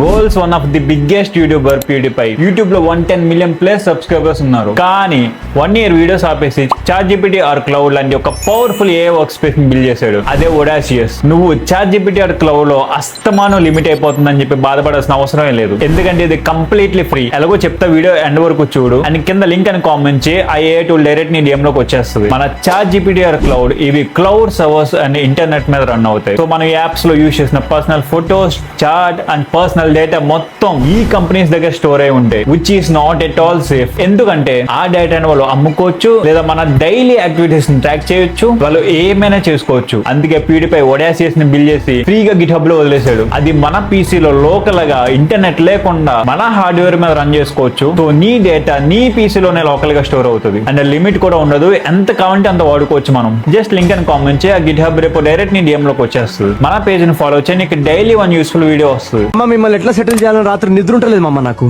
World's one of the biggest YouTuber PewDiePie. YouTube లో 110 million plus subscribers ఉన్నారు. కానీ 1 year videos ఆపేసి ChatGPT or cloud లాంటి ఒక powerful AI work space build చేశాడు. అదే Audacious. నువ్వు ChatGPT ఆర్ క్లౌడ్ లో అస్తమానం లిమిట్ అయిపోతుందని చెప్పి బాధపడాల్సిన అవసరమే లేదు. ఎందుకంటే ఇది కంప్లీట్లీ ఫ్రీ. ఎలాగో చెప్తా, వీడియో ఎండ్ వరకు చూడు అండ్ కింద లింక్ అని కామెంట్ చేయి. ఆ AI టూల్ డైరెక్ట్ నీ DM లోకి వచ్చేస్తుంది. మన ChatGPT ఆర్ క్లౌడ్ ఇవి క్లౌడ్ సర్వర్స్ అండ్ ఇంటర్నెట్ మీద రన్ అవుతాయి. సో మన యాప్స్ లో యూజ్ చేసిన personal photos, chat and personal data మొత్తం ఈ కంపెనీస్ దగ్గర స్టోర్ అయి ఉంటాయి, which is not at all safe. ఎందుకంటే ఆ డేటాను వాళ్ళు అమ్ముకోవచ్చు లేదా మన డైలీ యాక్టివిటీస్ ని ట్రాక్ చేయొచ్చు, వాళ్ళు ఏమైనా చేసుకోవచ్చు. అందుకే PewDiePie Audacious ని బిల్డ్ చేసి ఫ్రీగా GitHub లో వదిలేశాడు. అది మన PC లో లోకల్ గా ఇంటర్నెట్ లేకుండా మన హార్డ్వేర్ మీద రన్ చేసుకోవచ్చు. సో నీ డేటా నీ PC లోనే లోకల్ గా స్టోర్ అవుతుంది అండ్ లిమిట్ కూడా ఉండదు. ఎంత కావాలంటే అంత వాడుకోవచ్చు. మనం జస్ట్ లింక్ అని కామెంట్ చేయి, ఆ GitHub రేపు డైరెక్ట్ నీ DM లోకి వచ్చేస్తుంది. మన పేజ్ ని ఫాలో చేయి, నీకు డైలీ 1 యూస్ఫుల్ వీడియో వస్తుంది. మిమ్మల్ని ఎట్లా సెటిల్ చేయాలని రాత్రి నిద్ర ఉంటలేదు మమ్మ నాకు.